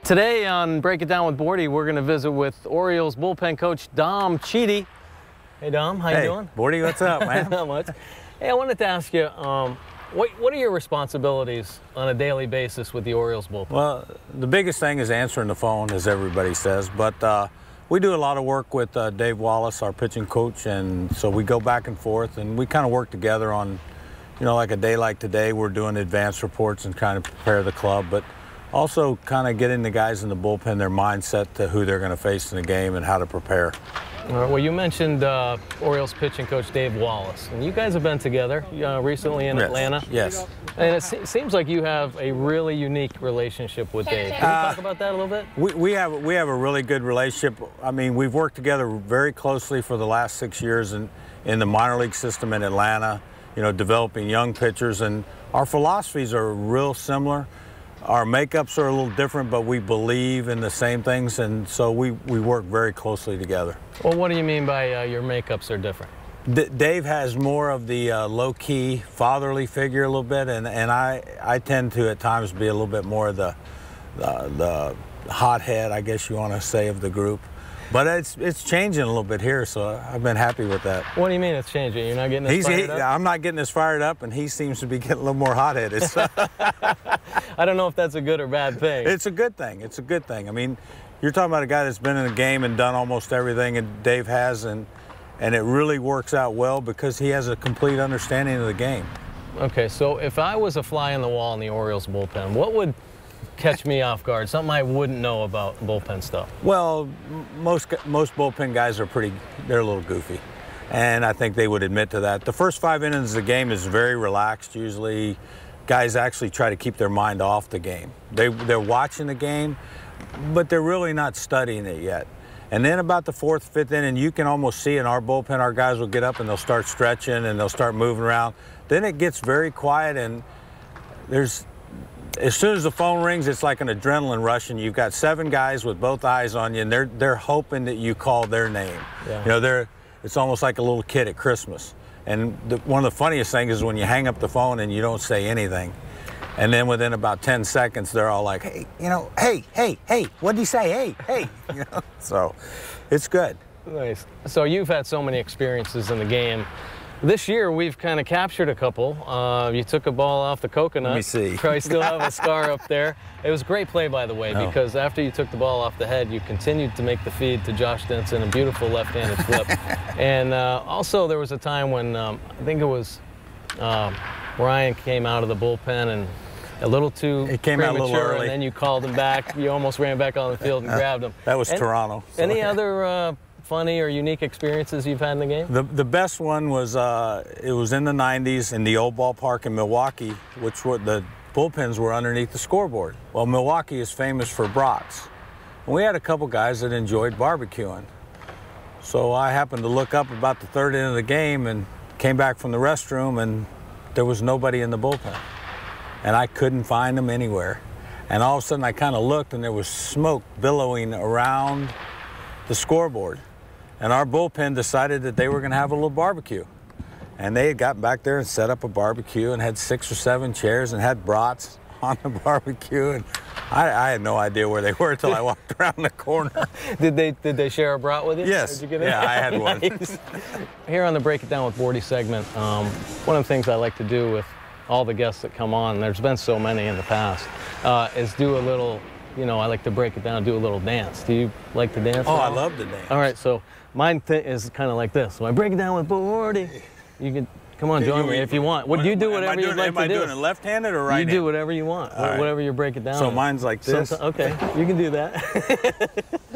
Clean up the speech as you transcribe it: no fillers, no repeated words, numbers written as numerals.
Today on Break It Down with Bordy, we're going to visit with Orioles bullpen coach Dom Chiti. Hey Dom, how you doing? Bordy, what's up, man? Not much. Hey, I wanted to ask you, what are your responsibilities on a daily basis with the Orioles bullpen? Well, the biggest thing is answering the phone, as everybody says, but we do a lot of work with Dave Wallace, our pitching coach, and so we go back and forth, and we kind of work together on, like a day like today, we're doing advance reports and kind of prepare the club, but also kind of getting the guys in the bullpen, their mindset to who they're going to face in the game and how to prepare. All right, well, you mentioned Orioles pitching coach Dave Wallace, and you guys have been together recently in Atlanta. Yes. And it seems like you have a really unique relationship with Dave. Can you talk about that a little bit? We have a really good relationship. I mean, we've worked together very closely for the last 6 years in the minor league system in Atlanta, developing young pitchers, and our philosophies are real similar. Our makeups are a little different, but we believe in the same things, and so we work very closely together. Well, what do you mean by your makeups are different? Dave has more of the low-key, fatherly figure a little bit, and I tend to at times be a little bit more of the hothead, I guess you want to say, of the group. But it's changing a little bit here, so I've been happy with that. What do you mean it's changing? You're not getting as fired up? I'm not getting as fired up, and he seems to be getting a little more hot-headed. So. I don't know if that's a good or bad thing. It's a good thing. It's a good thing. I mean, you're talking about a guy that's been in the game and done almost everything, and Dave has, and it really works out well because he has a complete understanding of the game. Okay, so if I was a fly on the wall in the Orioles bullpen, what would catch me off guard? Something I wouldn't know about bullpen stuff. Well, most bullpen guys are they're a little goofy, and I think they would admit to that. The first 5 innings of the game is very relaxed. Usually, guys actually try to keep their mind off the game. They're watching the game, but they're really not studying it yet. And then about the 4th, 5th inning, you can almost see in our bullpen, our guys will get up and they'll start stretching and they'll start moving around. Then it gets very quiet, and as soon as the phone rings, it's like an adrenaline rush, and you've got 7 guys with both eyes on you, and they're hoping that you call their name. Yeah. It's almost like a little kid at Christmas. And one of the funniest things is when you hang up the phone and you don't say anything, and then within about 10 seconds, they're all like, hey, hey, what'd he say? Hey. So it's good. Nice. So you've had so many experiences in the game. This year, we've kind of captured a couple. You took a ball off the coconut. Let me see. Probably still have a scar up there. It was a great play, by the way, because after you took the ball off the head, you continued to make the feed to Josh Denson, a beautiful left-handed flip. And also, there was a time when I think it was Ryan came out of the bullpen and a little too came out a little early, and then you called him back. You almost ran back on the field and grabbed him. That was Toronto. So. Any other funny or unique experiences you've had in the game? The best one was it was in the 90s in the old ballpark in Milwaukee, which the bullpens were underneath the scoreboard. Well, Milwaukee is famous for brats. And we had a couple guys that enjoyed barbecuing. So I happened to look up about the 3rd inning of the game and came back from the restroom, and there was nobody in the bullpen. And I couldn't find them anywhere. And all of a sudden I kind of looked, and there was smoke billowing around the scoreboard. And our bullpen decided that they were going to have a little barbecue. And they had gotten back there and set up a barbecue and had 6 or 7 chairs and had brats on the barbecue. And I had no idea where they were until I walked around the corner. Did they share a brat with you? Yes. Did you get it? Yeah, I had one. Nice. Here on the Break It Down with Bordy segment, one of the things I like to do with all the guests that come on, there's been so many in the past, is do a little, I like to break it down, do a little dance. Do you like to dance? Oh, I love to dance. All right, so mine is kind of like this. So I break it down with Bordy. You can come on, join me if you want. Would you do whatever you'd like to do? Am I doing it left-handed or right-handed? You do whatever you want, whatever you break it down. So mine's like this. Okay, you can do that.